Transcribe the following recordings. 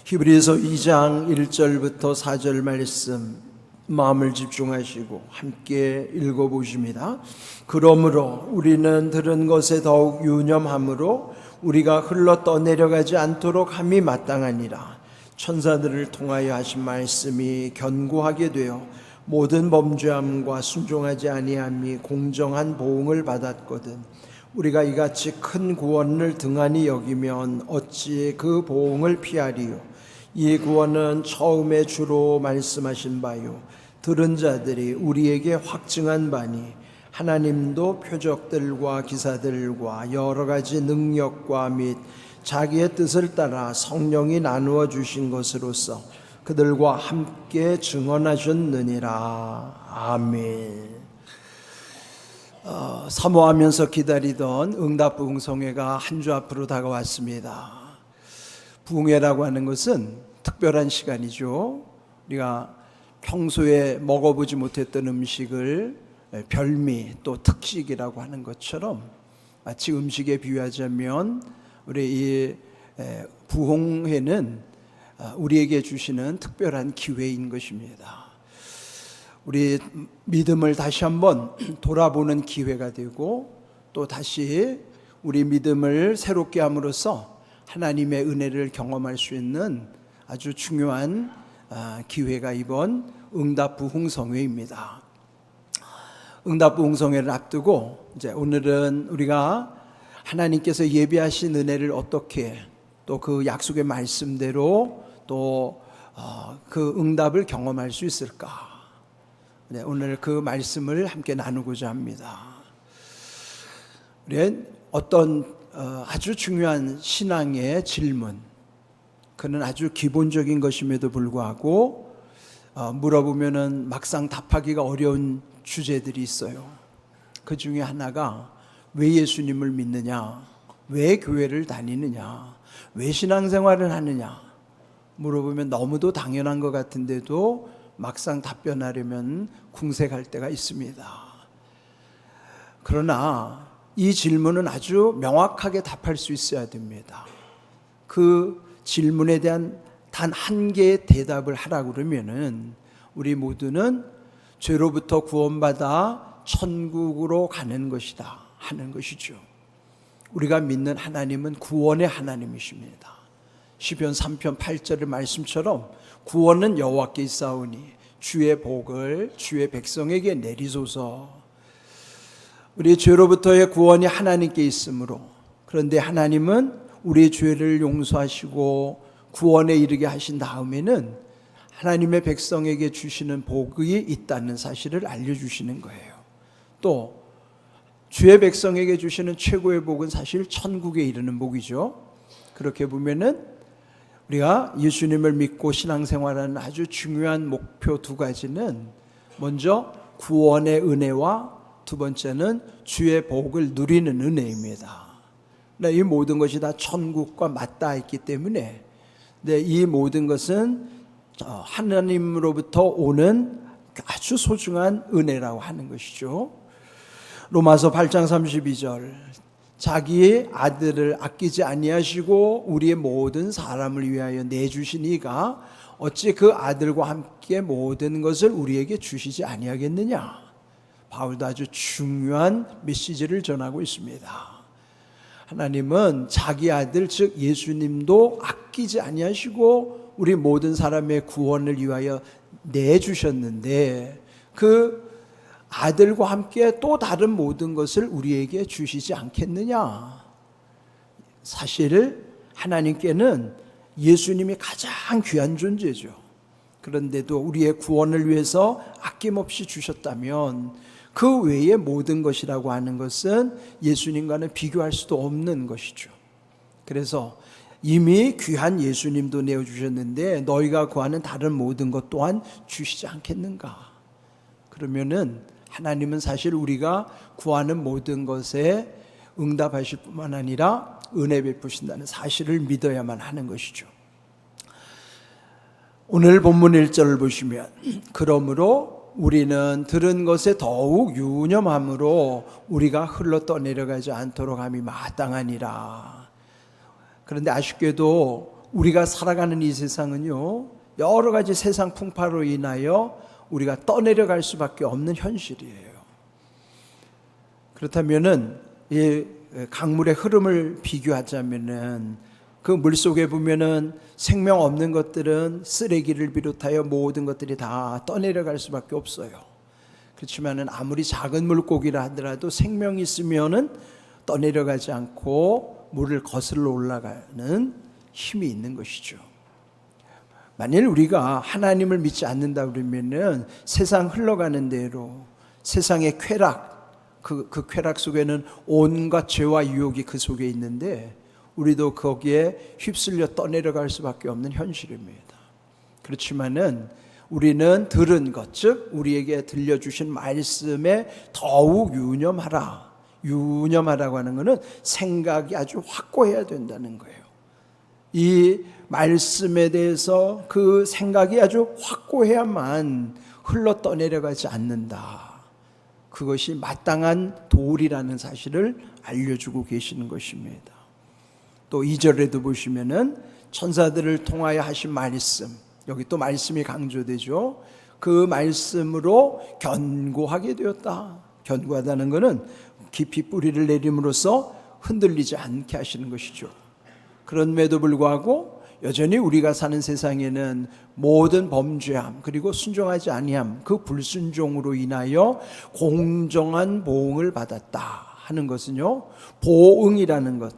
히브리서 2장 1절부터 4절 말씀 마음을 집중하시고 함께 읽어보십니다. 그러므로 우리는 들은 것에 더욱 유념함으로 우리가 흘러 떠내려가지 않도록 함이 마땅하니라. 천사들을 통하여 하신 말씀이 견고하게 되어 모든 범죄함과 순종하지 아니함이 공정한 보응을 받았거든. 우리가 이같이 큰 구원을 등한히 여기면 어찌 그 보응을 피하리요. 이 구원은 처음에 주로 말씀하신 바요 들은 자들이 우리에게 확증한 바니 하나님도 표적들과 기사들과 여러 가지 능력과 및 자기의 뜻을 따라 성령이 나누어 주신 것으로서 그들과 함께 증언하셨느니라. 아멘. 사모하면서 기다리던 응답 부흥성회가 한 주 앞으로 다가왔습니다. 부흥회라고 하는 것은 특별한 시간이죠. 우리가 평소에 먹어보지 못했던 음식을 별미 또 특식이라고 하는 것처럼 마치 음식에 비유하자면 우리 이 부흥회는 우리에게 주시는 특별한 기회인 것입니다. 우리 믿음을 다시 한번 돌아보는 기회가 되고 또 다시 우리 믿음을 새롭게 함으로써 하나님의 은혜를 경험할 수 있는 아주 중요한 기회가 이번 응답 부흥성회입니다. 응답 부흥성회를 앞두고 이제 오늘은 우리가 하나님께서 예비하신 은혜를 어떻게 또 그 약속의 말씀대로 또 그 응답을 경험할 수 있을까? 네, 오늘 그 말씀을 함께 나누고자 합니다. 우리는 어떤 아주 중요한 신앙의 질문, 그는 아주 기본적인 것임에도 불구하고 물어보면은 막상 답하기가 어려운 주제들이 있어요. 그 중에 하나가 왜 예수님을 믿느냐, 왜 교회를 다니느냐, 왜 신앙생활을 하느냐 물어보면 너무도 당연한 것 같은데도 막상 답변하려면 궁색할 때가 있습니다. 그러나 이 질문은 아주 명확하게 답할 수 있어야 됩니다. 그 질문에 대한 단 한 개의 대답을 하라고 그러면은 우리 모두는 죄로부터 구원받아 천국으로 가는 것이다 하는 것이죠. 우리가 믿는 하나님은 구원의 하나님이십니다. 시편 3편 8절의 말씀처럼 구원은 여호와께 있사오니 주의 복을 주의 백성에게 내리소서. 우리의 죄로부터의 구원이 하나님께 있으므로, 그런데 하나님은 우리의 죄를 용서하시고 구원에 이르게 하신 다음에는 하나님의 백성에게 주시는 복이 있다는 사실을 알려주시는 거예요. 또 주의 백성에게 주시는 최고의 복은 사실 천국에 이르는 복이죠. 그렇게 보면은 우리가 예수님을 믿고 신앙생활하는 아주 중요한 목표 두 가지는 먼저 구원의 은혜와 두 번째는 주의 복을 누리는 은혜입니다. 이 모든 것이 다 천국과 맞닿아 있기 때문에 이 모든 것은 하나님으로부터 오는 아주 소중한 은혜라고 하는 것이죠. 로마서 8장 32절 자기의 아들을 아끼지 아니하시고 우리의 모든 사람을 위하여 내주신 이가 어찌 그 아들과 함께 모든 것을 우리에게 주시지 아니하겠느냐. 바울도 아주 중요한 메시지를 전하고 있습니다. 하나님은 자기 아들 즉 예수님도 아끼지 아니하시고 우리 모든 사람의 구원을 위하여 내주셨는데 그 아들과 함께 또 다른 모든 것을 우리에게 주시지 않겠느냐. 사실 하나님께는 예수님이 가장 귀한 존재죠. 그런데도 우리의 구원을 위해서 아낌없이 주셨다면 그 외의 모든 것이라고 하는 것은 예수님과는 비교할 수도 없는 것이죠. 그래서 이미 귀한 예수님도 내어주셨는데 너희가 구하는 다른 모든 것 또한 주시지 않겠는가. 그러면은 하나님은 사실 우리가 구하는 모든 것에 응답하실 뿐만 아니라 은혜 베푸신다는 사실을 믿어야만 하는 것이죠. 오늘 본문 1절을 보시면 그러므로 우리는 들은 것에 더욱 유념함으로 우리가 흘러 떠내려가지 않도록 함이 마땅하니라. 그런데 아쉽게도 우리가 살아가는 이 세상은요, 여러 가지 세상 풍파로 인하여 우리가 떠내려갈 수밖에 없는 현실이에요. 그렇다면은 이 강물의 흐름을 비교하자면은 그 물속에 보면은 생명 없는 것들은 쓰레기를 비롯하여 모든 것들이 다 떠내려갈 수밖에 없어요. 그렇지만은 아무리 작은 물고기라 하더라도 생명이 있으면은 떠내려가지 않고 물을 거슬러 올라가는 힘이 있는 것이죠. 만일 우리가 하나님을 믿지 않는다 그러면은 세상 흘러가는 대로 세상의 쾌락, 그 쾌락 속에는 온갖 죄와 유혹이 그 속에 있는데 우리도 거기에 휩쓸려 떠내려갈 수밖에 없는 현실입니다. 그렇지만은 우리는 들은 것, 즉 우리에게 들려주신 말씀에 더욱 유념하라. 유념하라고 하는 것은 생각이 아주 확고해야 된다는 거예요. 이 말씀에 대해서 그 생각이 아주 확고해야만 흘러 떠내려가지 않는다. 그것이 마땅한 도리라는 사실을 알려주고 계시는 것입니다. 또 2절에도 보시면은 천사들을 통하여 하신 말씀, 여기 또 말씀이 강조되죠. 그 말씀으로 견고하게 되었다. 견고하다는 것은 깊이 뿌리를 내림으로써 흔들리지 않게 하시는 것이죠. 그럼에도 불구하고 여전히 우리가 사는 세상에는 모든 범죄함 그리고 순종하지 아니함, 그 불순종으로 인하여 공정한 보응을 받았다 하는 것은요, 보응이라는 것,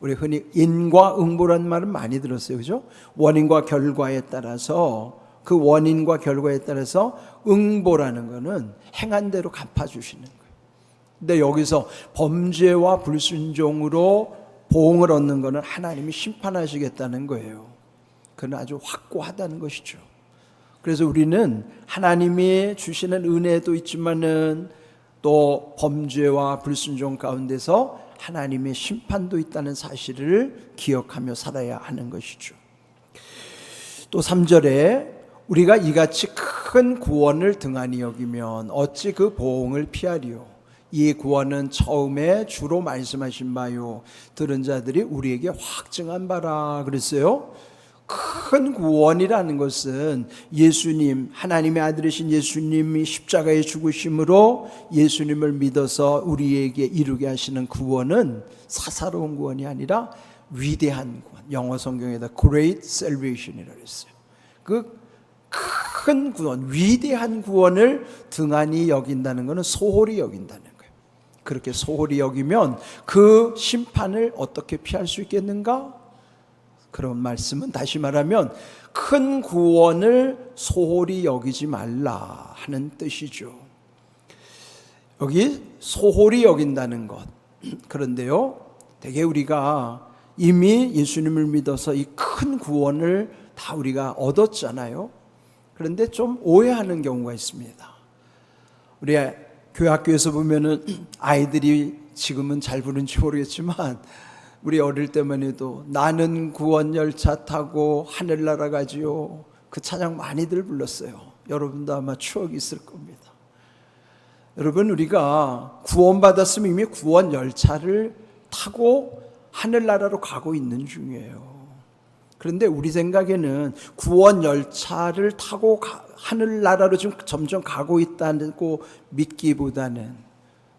우리 흔히 인과 응보라는 말은 많이 들었어요, 그죠? 원인과 결과에 따라서, 그 원인과 결과에 따라서 응보라는 것은 행한 대로 갚아주시는 거예요. 근데 여기서 범죄와 불순종으로 보응을 얻는 것은 하나님이 심판하시겠다는 거예요. 그건 아주 확고하다는 것이죠. 그래서 우리는 하나님이 주시는 은혜도 있지만은 또 범죄와 불순종 가운데서 하나님의 심판도 있다는 사실을 기억하며 살아야 하는 것이죠. 또 3절에 우리가 이같이 큰 구원을 등한히 여기면 어찌 그 보응을 피하리요. 이 구원은 처음에 주로 말씀하신 바요, 들은 자들이 우리에게 확증한 바라 그랬어요. 큰 구원이라는 것은 예수님, 하나님의 아들이신 예수님이 십자가에 죽으심으로 예수님을 믿어서 우리에게 이루게 하시는 구원은 사사로운 구원이 아니라 위대한 구원, 영어 성경에다 Great Salvation이라고 했어요. 그 큰 구원, 위대한 구원을 등한히 여긴다는 것은 소홀히 여긴다는 거예요. 그렇게 소홀히 여기면 그 심판을 어떻게 피할 수 있겠는가? 그런 말씀은 다시 말하면 큰 구원을 소홀히 여기지 말라 하는 뜻이죠. 여기 소홀히 여긴다는 것. 그런데요, 되게 우리가 이미 예수님을 믿어서 이 큰 구원을 다 우리가 얻었잖아요. 그런데 좀 오해하는 경우가 있습니다. 우리 교회 학교에서 보면은 아이들이 지금은 잘 부르는지 모르겠지만 우리 어릴 때만 해도 나는 구원 열차 타고 하늘 날아가지요, 그 찬양 많이들 불렀어요. 여러분도 아마 추억이 있을 겁니다. 여러분, 우리가 구원받았으면 이미 구원 열차를 타고 하늘나라로 가고 있는 중이에요. 그런데 우리 생각에는 구원 열차를 타고 하늘나라로 지금 점점 가고 있다고 믿기보다는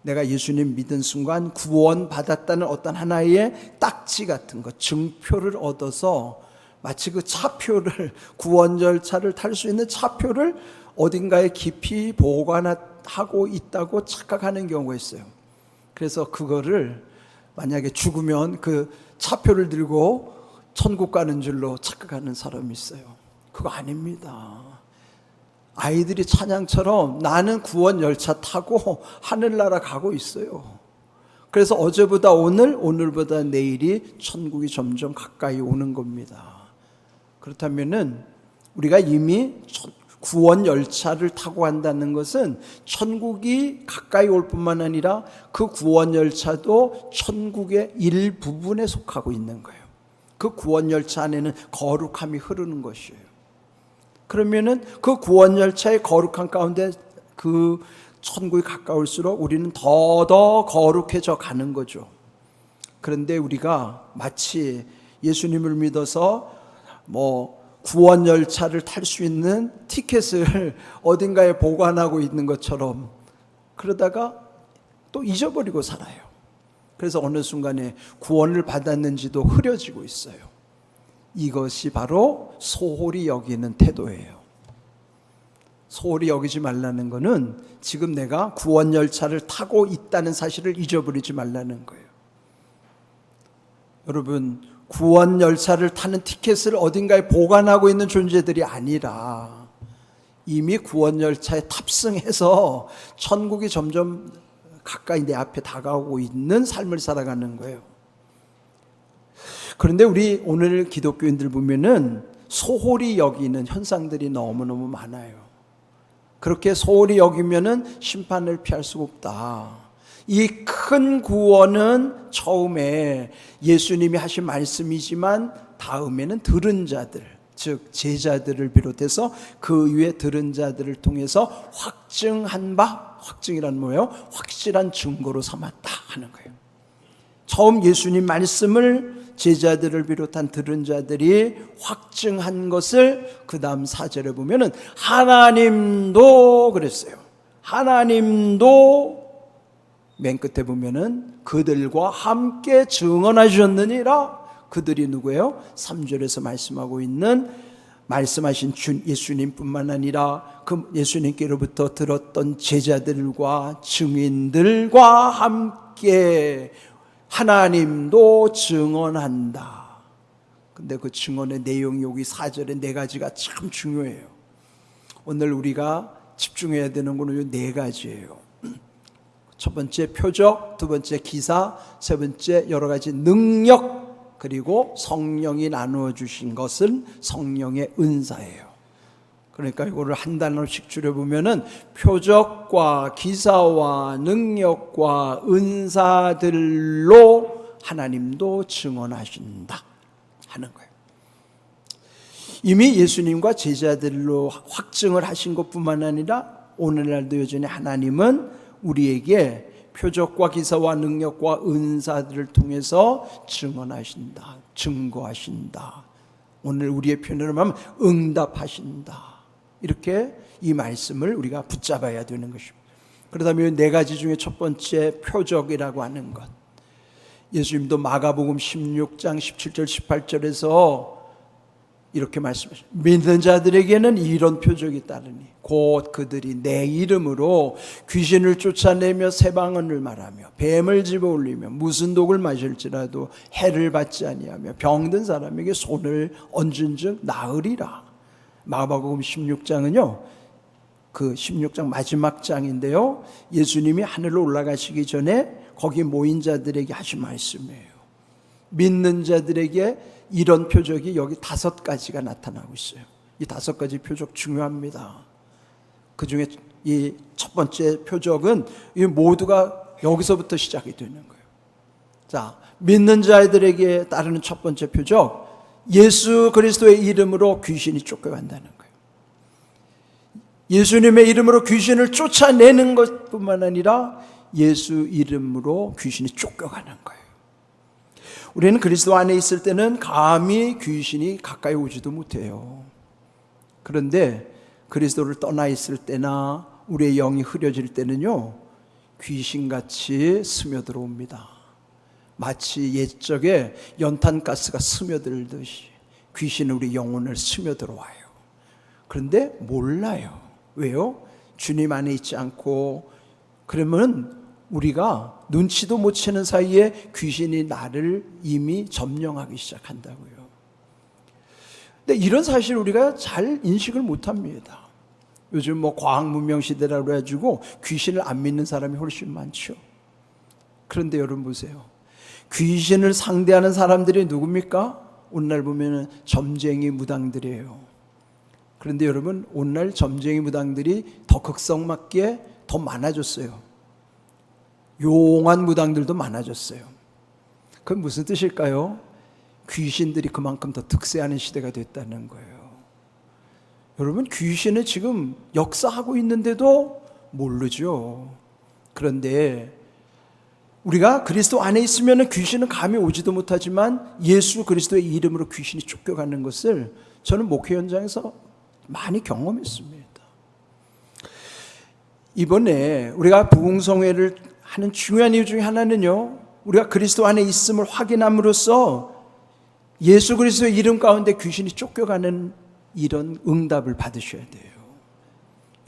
내가 예수님 믿은 순간 구원 받았다는 어떤 하나의 딱지 같은 것, 증표를 얻어서 마치 그 차표를, 구원 열차를 탈 수 있는 차표를 어딘가에 깊이 보관하고 있다고 착각하는 경우가 있어요. 그래서 그거를 만약에 죽으면 그 차표를 들고 천국 가는 줄로 착각하는 사람이 있어요. 그거 아닙니다. 아이들이 찬양처럼 나는 구원 열차 타고 하늘나라 가고 있어요. 그래서 어제보다 오늘, 오늘보다 내일이 천국이 점점 가까이 오는 겁니다. 그렇다면은 우리가 이미 구원 열차를 타고 간다는 것은 천국이 가까이 올 뿐만 아니라 그 구원 열차도 천국의 일부분에 속하고 있는 거예요. 그 구원 열차 안에는 거룩함이 흐르는 것이에요. 그러면은 그 구원 열차의 거룩한 가운데 그 천국이 가까울수록 우리는 더더 거룩해져 가는 거죠. 그런데 우리가 마치 예수님을 믿어서 구원 열차를 탈 수 있는 티켓을 어딘가에 보관하고 있는 것처럼 그러다가 또 잊어버리고 살아요. 그래서 어느 순간에 구원을 받았는지도 흐려지고 있어요. 이것이 바로 소홀히 여기는 태도예요. 소홀히 여기지 말라는 것은 지금 내가 구원 열차를 타고 있다는 사실을 잊어버리지 말라는 거예요. 여러분, 구원 열차를 타는 티켓을 어딘가에 보관하고 있는 존재들이 아니라 이미 구원 열차에 탑승해서 천국이 점점 가까이 내 앞에 다가오고 있는 삶을 살아가는 거예요. 그런데 우리 오늘 기독교인들 보면은 소홀히 여기는 현상들이 너무너무 많아요. 그렇게 소홀히 여기면은 심판을 피할 수가 없다. 이 큰 구원은 처음에 예수님이 하신 말씀이지만 다음에는 들은 자들, 즉 제자들을 비롯해서 그 위에 들은 자들을 통해서 확증한 바, 확증이란 뭐예요? 확실한 증거로 삼았다 하는 거예요. 처음 예수님 말씀을 제자들을 비롯한 들은 자들이 확증한 것을 그 다음 4절에 보면은 하나님도 그랬어요. 하나님도 맨 끝에 보면은 그들과 함께 증언하셨느니라. 그들이 누구예요? 3절에서 말씀하고 있는 말씀하신 예수님뿐만 아니라 그 예수님께로부터 들었던 제자들과 증인들과 함께 하나님도 증언한다. 근데 그 증언의 내용이 여기 4절에 4가지가 참 중요해요. 오늘 우리가 집중해야 되는 것은 이 4가지예요. 첫 번째 표적, 두 번째 기사, 세 번째 여러 가지 능력, 그리고 성령이 나누어 주신 것은 성령의 은사예요. 그러니까 이거를 한 단어씩 줄여보면은 표적과 기사와 능력과 은사들로 하나님도 증언하신다 하는 거예요. 이미 예수님과 제자들로 확증을 하신 것뿐만 아니라 오늘날도 여전히 하나님은 우리에게 표적과 기사와 능력과 은사들을 통해서 증언하신다, 증거하신다. 오늘 우리의 표현으로 하면 응답하신다. 이렇게 이 말씀을 우리가 붙잡아야 되는 것입니다. 그렇다면 4가지 중에 첫 번째 표적이라고 하는 것. 예수님도 마가복음 16장 17절 18절에서 이렇게 말씀하십니다. 믿는 자들에게는 이런 표적이 따르니 곧 그들이 내 이름으로 귀신을 쫓아내며 새 방언을 말하며 뱀을 집어올리며 무슨 독을 마실지라도 해를 받지 아니하며 병든 사람에게 손을 얹은즉 나으리라. 마가복음 16장은요 그 16장 마지막 장인데요, 예수님이 하늘로 올라가시기 전에 거기 모인 자들에게 하신 말씀이에요. 믿는 자들에게 이런 표적이 여기 5가지가 나타나고 있어요. 이 5가지 표적 중요합니다. 그 중에 이 첫 번째 표적은 이 모두가 여기서부터 시작이 되는 거예요. 자, 믿는 자들에게 따르는 첫 번째 표적, 예수 그리스도의 이름으로 귀신이 쫓겨간다는 거예요. 예수님의 이름으로 귀신을 쫓아내는 것뿐만 아니라 예수 이름으로 귀신이 쫓겨가는 거예요. 우리는 그리스도 안에 있을 때는 감히 귀신이 가까이 오지도 못해요. 그런데 그리스도를 떠나 있을 때나 우리의 영이 흐려질 때는요, 귀신같이 스며들어옵니다. 마치 옛적에 연탄가스가 스며들듯이 귀신은 우리 영혼을 스며들어와요. 그런데 몰라요. 왜요? 주님 안에 있지 않고, 그러면 우리가 눈치도 못 채는 사이에 귀신이 나를 이미 점령하기 시작한다고요. 근데 이런 사실을 우리가 잘 인식을 못합니다. 요즘 과학 문명 시대라고 해가지고 귀신을 안 믿는 사람이 훨씬 많죠. 그런데 여러분 보세요. 귀신을 상대하는 사람들이 누굽니까? 오늘날 보면은 점쟁이 무당들이에요. 그런데 여러분, 오늘날 점쟁이 무당들이 더 극성맞게 더 많아졌어요. 용한 무당들도 많아졌어요. 그건 무슨 뜻일까요? 귀신들이 그만큼 더 득세하는 시대가 됐다는 거예요. 여러분, 귀신은 지금 역사하고 있는데도 모르죠. 그런데 우리가 그리스도 안에 있으면 귀신은 감이 오지도 못하지만 예수 그리스도의 이름으로 귀신이 쫓겨가는 것을 저는 목회 현장에서 많이 경험했습니다. 이번에 우리가 부흥성회를 하는 중요한 이유 중에 하나는요, 우리가 그리스도 안에 있음을 확인함으로써 예수 그리스도의 이름 가운데 귀신이 쫓겨가는 이런 응답을 받으셔야 돼요.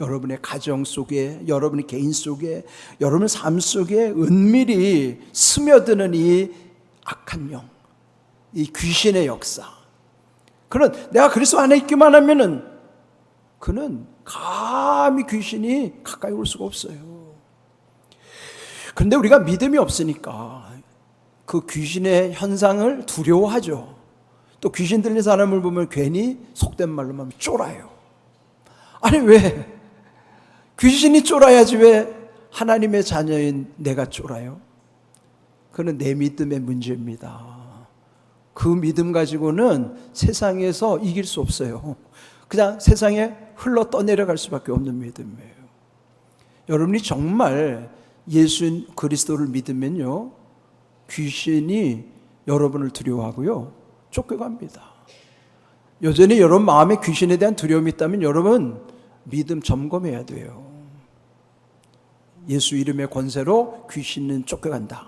여러분의 가정 속에, 여러분의 개인 속에, 여러분의 삶 속에 은밀히 스며드는 이 악한 영, 이 귀신의 역사. 그는 내가 그리스도 안에 있기만 하면은 그는 감히 귀신이 가까이 올 수가 없어요. 그런데 우리가 믿음이 없으니까 그 귀신의 현상을 두려워하죠. 또 귀신 들린 사람을 보면 괜히 속된 말로 하면 쫄아요. 아니 왜? 귀신이 쫄아야지 왜 하나님의 자녀인 내가 쫄아요? 그는 내 믿음의 문제입니다. 그 믿음 가지고는 세상에서 이길 수 없어요. 그냥 세상에 흘러 떠내려갈 수밖에 없는 믿음이에요. 여러분이 정말 예수 그리스도를 믿으면요, 귀신이 여러분을 두려워하고요, 쫓겨갑니다. 여전히 여러분 마음에 귀신에 대한 두려움이 있다면 여러분 믿음 점검해야 돼요. 예수 이름의 권세로 귀신은 쫓겨간다.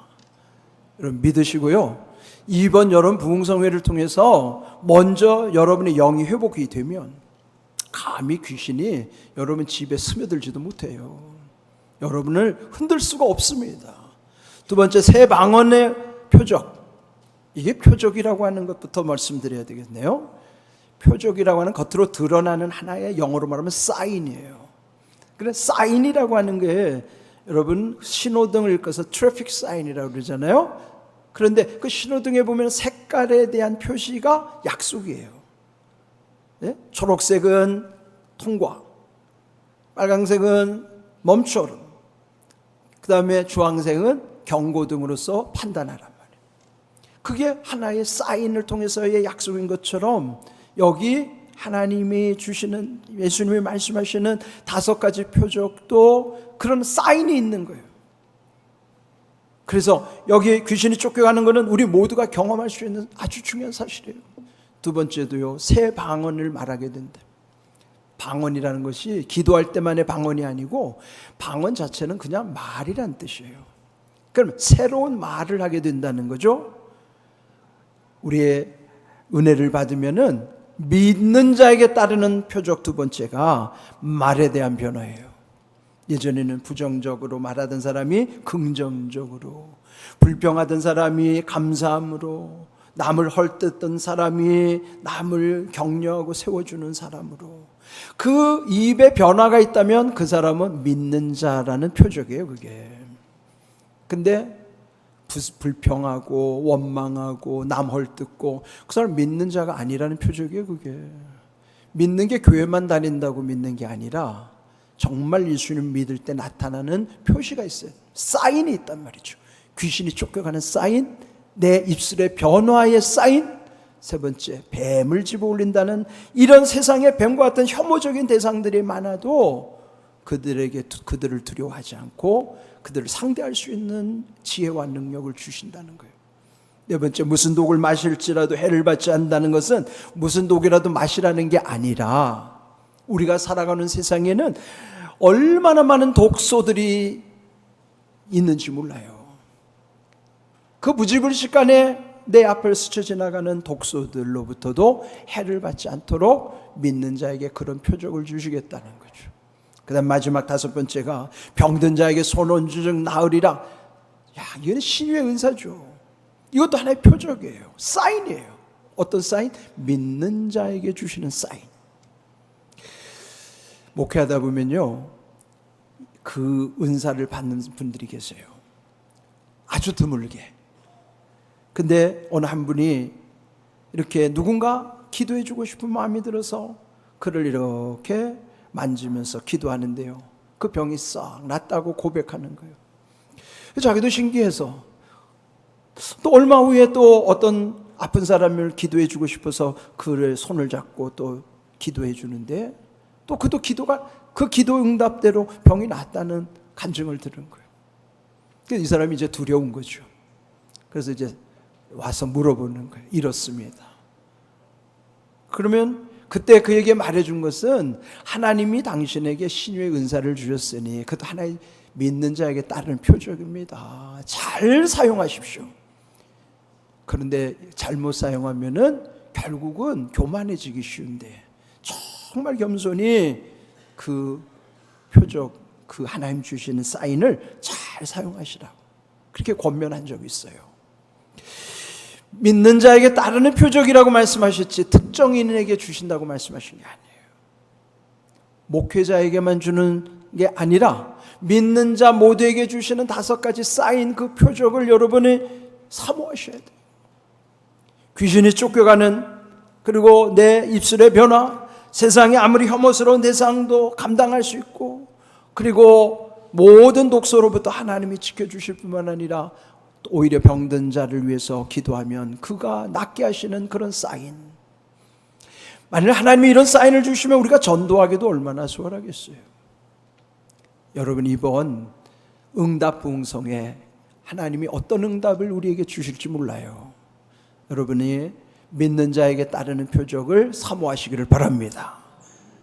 여러분 믿으시고요. 이번 여러분 부흥성회를 통해서 먼저 여러분의 영이 회복이 되면 감히 귀신이 여러분 집에 스며들지도 못해요. 여러분을 흔들 수가 없습니다. 두 번째, 새 방언의 표적. 이게 표적이라고 하는 것부터 말씀드려야 되겠네요. 표적이라고 하는 겉으로 드러나는 하나의, 영어로 말하면 사인이에요. 그래서 사인이라고 하는 게 여러분 신호등을 읽어서 트래픽 사인이라고 그러잖아요. 그런데 그 신호등에 보면 색깔에 대한 표시가 약속이에요. 네? 초록색은 통과, 빨강색은 멈춰라, 그 다음에 주황색은 경고등으로서 판단하란 말이에요. 그게 하나의 사인을 통해서의 약속인 것처럼 여기 하나님이 주시는, 예수님이 말씀하시는 5가지 표적도 그런 사인이 있는 거예요. 그래서 여기 귀신이 쫓겨가는 것은 우리 모두가 경험할 수 있는 아주 중요한 사실이에요. 두 번째도요, 새 방언을 말하게 된다. 방언이라는 것이 기도할 때만의 방언이 아니고 방언 자체는 그냥 말이란 뜻이에요. 그럼 새로운 말을 하게 된다는 거죠. 우리의 은혜를 받으면은 믿는 자에게 따르는 표적 두 번째가 말에 대한 변화예요. 예전에는 부정적으로 말하던 사람이 긍정적으로, 불평하던 사람이 감사함으로, 남을 헐뜯던 사람이 남을 격려하고 세워주는 사람으로, 그 입에 변화가 있다면 그 사람은 믿는 자라는 표적이에요. 그게. 근데 불평하고 원망하고 남 헐뜯고 그 사람 믿는 자가 아니라는 표적이에요. 그게. 믿는 게 교회만 다닌다고 믿는 게 아니라 정말 예수님 믿을 때 나타나는 표시가 있어요. 사인이 있단 말이죠. 귀신이 쫓겨가는 사인, 내 입술의 변화의 사인, 세 번째, 뱀을 집어올린다는, 이런 세상에 뱀과 같은 혐오적인 대상들이 많아도 그들을 두려워하지 않고 그들을 상대할 수 있는 지혜와 능력을 주신다는 거예요. 네 번째, 무슨 독을 마실지라도 해를 받지 않는다는 것은 무슨 독이라도 마시라는 게 아니라 우리가 살아가는 세상에는 얼마나 많은 독소들이 있는지 몰라요. 그 무지불식간에 내 앞을 스쳐 지나가는 독소들로부터도 해를 받지 않도록 믿는 자에게 그런 표적을 주시겠다는 거죠. 그 다음 마지막 5번째가 병든 자에게 손 얹은 즉 나으리라. 야, 이건 신유의 은사죠. 이것도 하나의 표적이에요. 사인이에요. 어떤 사인? 믿는 자에게 주시는 사인. 목회하다 보면요, 그 은사를 받는 분들이 계세요. 아주 드물게. 근데 어느 한 분이 이렇게 누군가 기도해 주고 싶은 마음이 들어서 그를 이렇게 만지면서 기도하는데요, 그 병이 싹 낫다고 고백하는 거예요. 자기도 신기해서 또 얼마 후에 또 어떤 아픈 사람을 기도해 주고 싶어서 그의 손을 잡고 또 기도해 주는데 또 그도 기도가, 그 기도 응답대로 병이 낫다는 간증을 들은 거예요. 이 사람이 이제 두려운 거죠. 그래서 이제 와서 물어보는 거예요. 이렇습니다. 그러면 그때 그에게 말해준 것은 하나님이 당신에게 신유의 은사를 주셨으니 그것도 하나의 믿는 자에게 따르는 표적입니다. 잘 사용하십시오. 그런데 잘못 사용하면은 결국은 교만해지기 쉬운데 정말 겸손히 그 표적, 그 하나님 주시는 사인을 잘 사용하시라고 그렇게 권면한 적이 있어요. 믿는 자에게 따르는 표적이라고 말씀하셨지 특정인에게 주신다고 말씀하신 게 아니에요. 목회자에게만 주는 게 아니라 믿는 자 모두에게 주시는 5가지 사인, 그 표적을 여러분이 사모하셔야 돼요. 귀신이 쫓겨가는, 그리고 내 입술의 변화, 세상에 아무리 혐오스러운 대상도 감당할 수 있고, 그리고 모든 독소로부터 하나님이 지켜주실 뿐만 아니라 오히려 병든 자를 위해서 기도하면 그가 낫게 하시는 그런 사인. 만일 하나님이 이런 사인을 주시면 우리가 전도하기도 얼마나 수월하겠어요. 여러분, 이번 응답 부흥성에 하나님이 어떤 응답을 우리에게 주실지 몰라요. 여러분이 믿는 자에게 따르는 표적을 사모하시기를 바랍니다.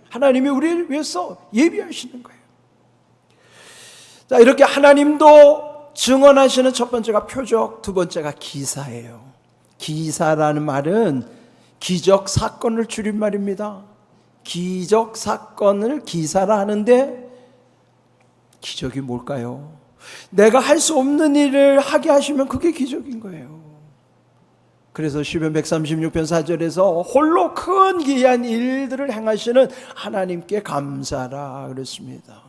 하나님이 우리를 위해서 예비하시는 거예요. 자, 이렇게 하나님도 증언하시는 첫 번째가 표적, 두 번째가 기사예요. 기사라는 말은 기적 사건을 줄임말입니다. 기적 사건을 기사라 하는데 기적이 뭘까요? 내가 할 수 없는 일을 하게 하시면 그게 기적인 거예요. 그래서 시편 136편 4절에서 홀로 큰 기이한 일들을 행하시는 하나님께 감사라 그랬습니다.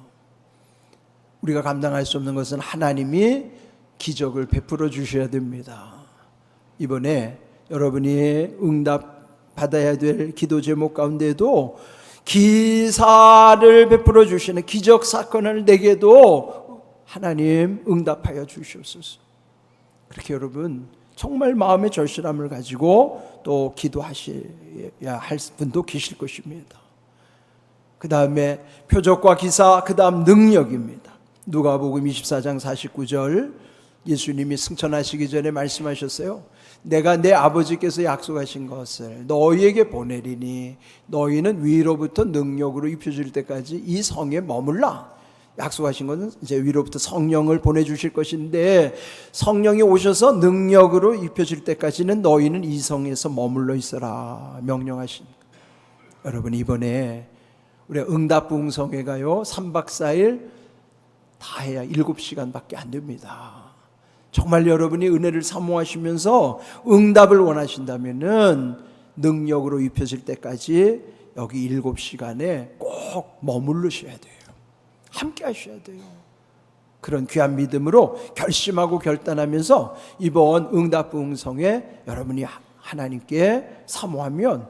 우리가 감당할 수 없는 것은 하나님이 기적을 베풀어 주셔야 됩니다. 이번에 여러분이 응답 받아야 될 기도 제목 가운데도 기사를 베풀어 주시는 기적 사건을 내게도 하나님 응답하여 주시옵소서. 그렇게 여러분 정말 마음의 절실함을 가지고 또 기도하셔야 할 분도 계실 것입니다. 그 다음에 표적과 기사, 그 다음 능력입니다. 누가복음 24장 49절 예수님이 승천하시기 전에 말씀하셨어요. 내가 내 아버지께서 약속하신 것을 너희에게 보내리니 너희는 위로부터 능력으로 입혀질 때까지 이 성에 머물라. 약속하신 것은 이제 위로부터 성령을 보내주실 것인데 성령이 오셔서 능력으로 입혀질 때까지는 너희는 이 성에서 머물러 있어라 명령하신. 여러분, 이번에 우리 응답 부흥성회 가요 3박 4일 다 해야 7시간밖에 안 됩니다. 정말 여러분이 은혜를 사모하시면서 응답을 원하신다면은 능력으로 입혀질 때까지 여기 7시간에 꼭 머무르셔야 돼요. 함께 하셔야 돼요. 그런 귀한 믿음으로 결심하고 결단하면서 이번 응답 부흥성에 여러분이 하나님께 사모하면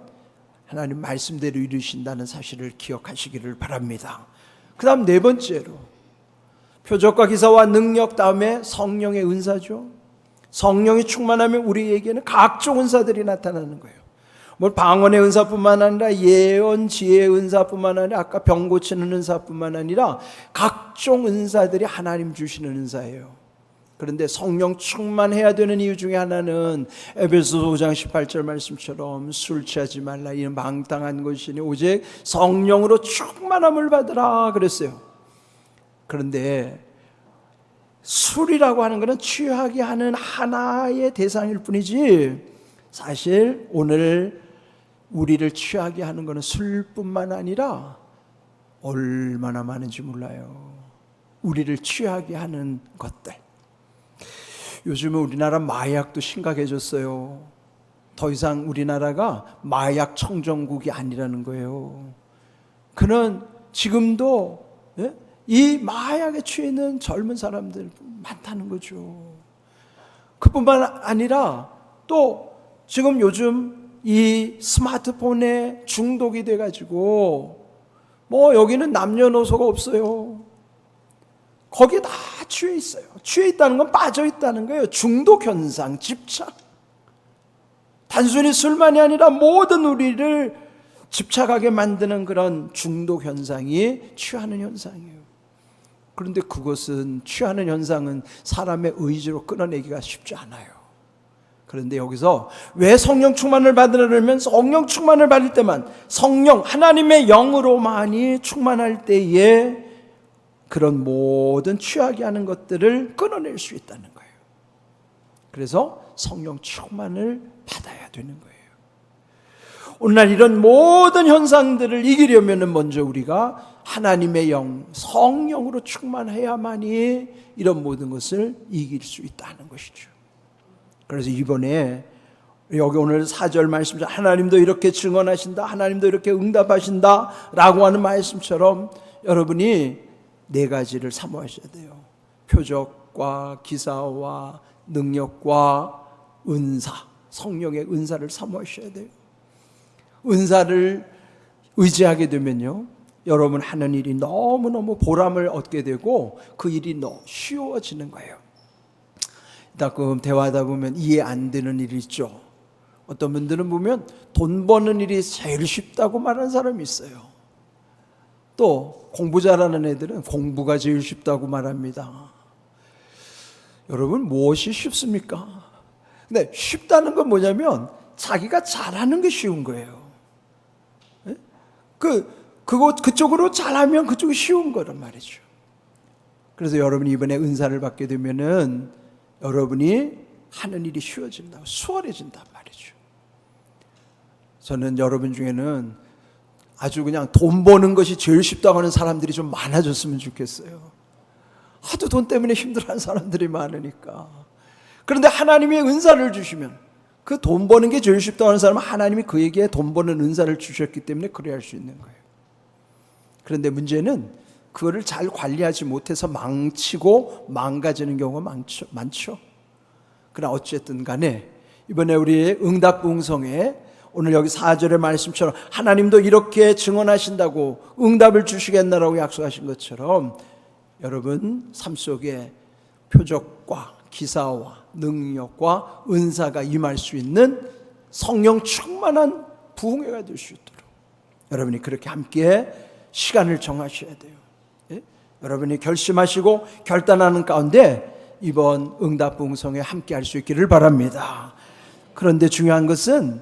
하나님 말씀대로 이루신다는 사실을 기억하시기를 바랍니다. 그 다음 네 번째로 표적과 기사와 능력, 다음에 성령의 은사죠. 성령이 충만하면 우리에게는 각종 은사들이 나타나는 거예요. 뭐 방언의 은사뿐만 아니라 예언, 지혜의 은사뿐만 아니라 아까 병 고치는 은사뿐만 아니라 각종 은사들이 하나님 주시는 은사예요. 그런데 성령 충만해야 되는 이유 중에 하나는 에베소서 5장 18절 말씀처럼 술 취하지 말라, 이는 망당한 것이니 오직 성령으로 충만함을 받으라 그랬어요. 그런데 술이라고 하는 것은 취하게 하는 하나의 대상일 뿐이지 사실 오늘 우리를 취하게 하는 것은 술뿐만 아니라 얼마나 많은지 몰라요. 우리를 취하게 하는 것들. 요즘은 우리나라 마약도 심각해졌어요. 더 이상 우리나라가 마약 청정국이 아니라는 거예요. 그는 지금도 이 마약에 취해 있는 젊은 사람들 많다는 거죠. 그뿐만 아니라 또 지금 요즘 이 스마트폰에 중독이 돼가지고 뭐 여기는 남녀노소가 없어요. 거기에 다 취해 있어요. 취해 있다는 건 빠져 있다는 거예요. 중독 현상, 집착. 단순히 술만이 아니라 모든 우리를 집착하게 만드는 그런 중독 현상이 취하는 현상이에요. 그런데 그것은 취하는 현상은 사람의 의지로 끊어내기가 쉽지 않아요. 그런데 여기서 왜 성령 충만을 받으려면 성령 충만을 받을 때만 성령 하나님의 영으로만이 충만할 때에 그런 모든 취하게 하는 것들을 끊어낼 수 있다는 거예요. 그래서 성령 충만을 받아야 되는 거예요. 오늘날 이런 모든 현상들을 이기려면 먼저 우리가 하나님의 영, 성령으로 충만해야만이 이런 모든 것을 이길 수 있다는 것이죠. 그래서 이번에 여기 오늘 4절 말씀, 하나님도 이렇게 증언하신다, 하나님도 이렇게 응답하신다 라고 하는 말씀처럼 여러분이 네 가지를 사모하셔야 돼요. 표적과 기사와 능력과 은사, 성령의 은사를 사모하셔야 돼요. 은사를 의지하게 되면요, 여러분 하는 일이 너무너무 보람을 얻게 되고 그 일이 너무 쉬워지는 거예요. 가끔 대화하다 보면 이해 안 되는 일이 있죠. 어떤 분들은 보면 돈 버는 일이 제일 쉽다고 말하는 사람이 있어요. 또 공부 잘하는 애들은 공부가 제일 쉽다고 말합니다. 여러분 무엇이 쉽습니까? 근데 쉽다는 건 뭐냐면 자기가 잘하는 게 쉬운 거예요. 그쪽으로 잘하면 그쪽이 쉬운 거란 말이죠. 그래서 여러분이 이번에 은사를 받게 되면은 여러분이 하는 일이 쉬워진다, 수월해진단 말이죠. 저는 여러분 중에는 아주 그냥 돈 버는 것이 제일 쉽다고 하는 사람들이 좀 많아졌으면 좋겠어요. 하도 돈 때문에 힘들어하는 사람들이 많으니까. 그런데 하나님의 은사를 주시면 그 돈 버는 게 제일 쉽다고 하는 사람은 하나님이 그에게 돈 버는 은사를 주셨기 때문에 그래야 할 수 있는 거예요. 그런데 문제는 그거를 잘 관리하지 못해서 망치고 망가지는 경우가 많죠. 그러나 어쨌든 간에 이번에 우리 응답부흥성에 오늘 여기 4절의 말씀처럼 하나님도 이렇게 증언하신다고 응답을 주시겠나라고 약속하신 것처럼 여러분 삶 속에 표적과 기사와 능력과 은사가 임할 수 있는 성령 충만한 부흥회가 될 수 있도록 여러분이 그렇게 함께 시간을 정하셔야 돼요. 예? 여러분이 결심하시고 결단하는 가운데 이번 응답부흥성에 함께 할 수 있기를 바랍니다. 그런데 중요한 것은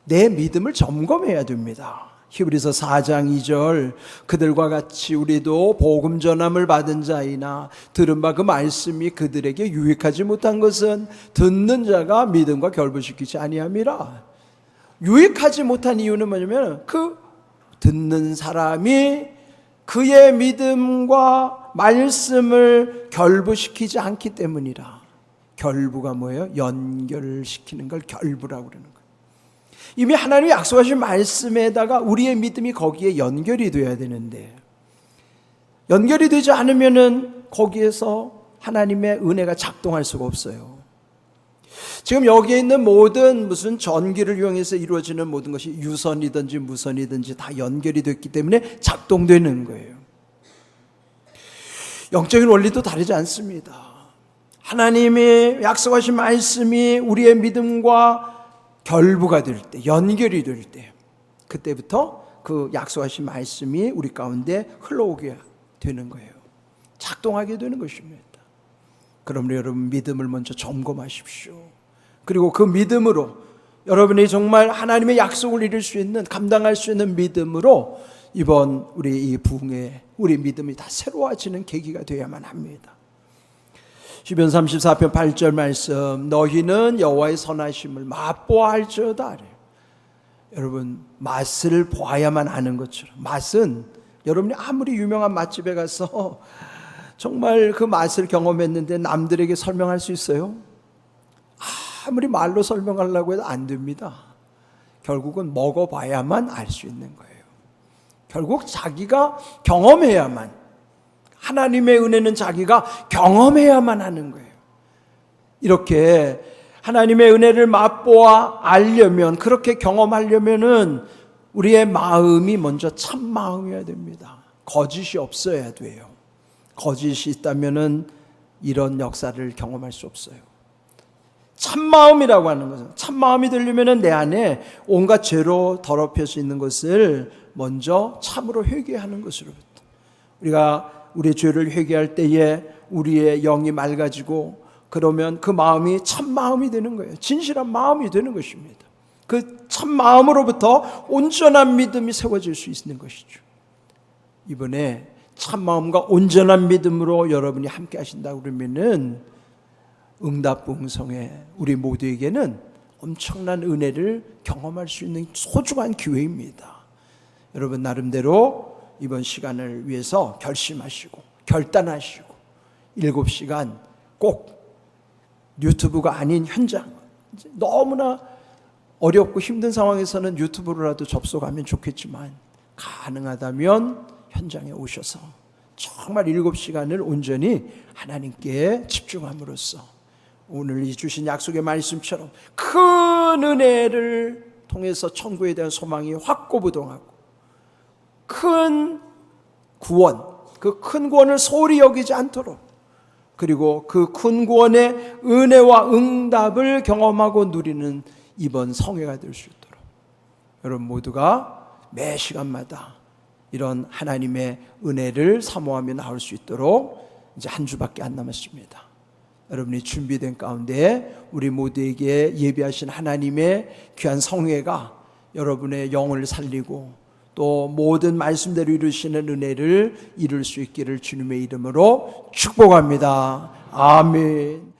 내 믿음을 점검해야 됩니다. 히브리서 4장 2절 그들과 같이 우리도 복음 전함을 받은 자이나 들은 바 그 말씀이 그들에게 유익하지 못한 것은 듣는 자가 믿음과 결부시키지 아니함이라. 유익하지 못한 이유는 뭐냐면 그 듣는 사람이 그의 믿음과 말씀을 결부시키지 않기 때문이라. 결부가 뭐예요? 연결시키는 걸 결부라고 그러는 거예요. 이미 하나님이 약속하신 말씀에다가 우리의 믿음이 거기에 연결이 돼야 되는데 연결이 되지 않으면은 거기에서 하나님의 은혜가 작동할 수가 없어요. 지금 여기에 있는 모든 무슨 전기를 이용해서 이루어지는 모든 것이 유선이든지 무선이든지 다 연결이 됐기 때문에 작동되는 거예요. 영적인 원리도 다르지 않습니다. 하나님이 약속하신 말씀이 우리의 믿음과 결부가 될 때, 연결이 될 때, 그때부터 그 약속하신 말씀이 우리 가운데 흘러오게 되는 거예요. 작동하게 되는 것입니다. 그러므로 여러분 믿음을 먼저 점검하십시오. 그리고 그 믿음으로 여러분이 정말 하나님의 약속을 이룰 수 있는, 감당할 수 있는 믿음으로 이번 우리 이 부흥에 우리 믿음이 다 새로워지는 계기가 되어야만 합니다. 시편 34편 8절 말씀, 너희는 여호와의 선하심을 맛보아 할지어다. 여러분 맛을 보아야만 아는 것처럼, 맛은 여러분이 아무리 유명한 맛집에 가서 정말 그 맛을 경험했는데 남들에게 설명할 수 있어요? 아무리 말로 설명하려고 해도 안 됩니다. 결국은 먹어봐야만 알 수 있는 거예요. 결국 자기가 경험해야만, 하나님의 은혜는 자기가 경험해야만 하는 거예요. 이렇게 하나님의 은혜를 맛보아 알려면, 그렇게 경험하려면은 우리의 마음이 먼저 참 마음이어야 됩니다. 거짓이 없어야 돼요. 거짓이 있다면은 이런 역사를 경험할 수 없어요. 참마음이라고 하는 것은, 참마음이 되려면 내 안에 온갖 죄로 더럽혀져 있는 것을 먼저 참으로 회개하는 것으로부터, 우리가 우리의 죄를 회개할 때에 우리의 영이 맑아지고 그러면 그 마음이 참 마음이 되는 거예요. 진실한 마음이 되는 것입니다. 그 참 마음으로부터 온전한 믿음이 세워질 수 있는 것이죠. 이번에 참 마음과 온전한 믿음으로 여러분이 함께 하신다 그러면은 응답봉성에 우리 모두에게는 엄청난 은혜를 경험할 수 있는 소중한 기회입니다. 여러분 나름대로 이번 시간을 위해서 결심하시고 결단하시고 7시간 꼭 유튜브가 아닌 현장, 너무나 어렵고 힘든 상황에서는 유튜브로라도 접속하면 좋겠지만 가능하다면 현장에 오셔서 정말 7시간을 온전히 하나님께 집중함으로써 오늘 이 주신 약속의 말씀처럼 큰 은혜를 통해서 천국에 대한 소망이 확고부동하고 큰 구원, 그 큰 구원을 소홀히 여기지 않도록, 그리고 그 큰 구원의 은혜와 응답을 경험하고 누리는 이번 성회가 될 수 있도록 여러분 모두가 매 시간마다 이런 하나님의 은혜를 사모하며 나올 수 있도록 이제 한 주밖에 안 남았습니다. 여러분이 준비된 가운데 우리 모두에게 예비하신 하나님의 귀한 성회가 여러분의 영을 살리고 또 모든 말씀대로 이루시는 은혜를 이룰 수 있기를 주님의 이름으로 축복합니다. 아멘.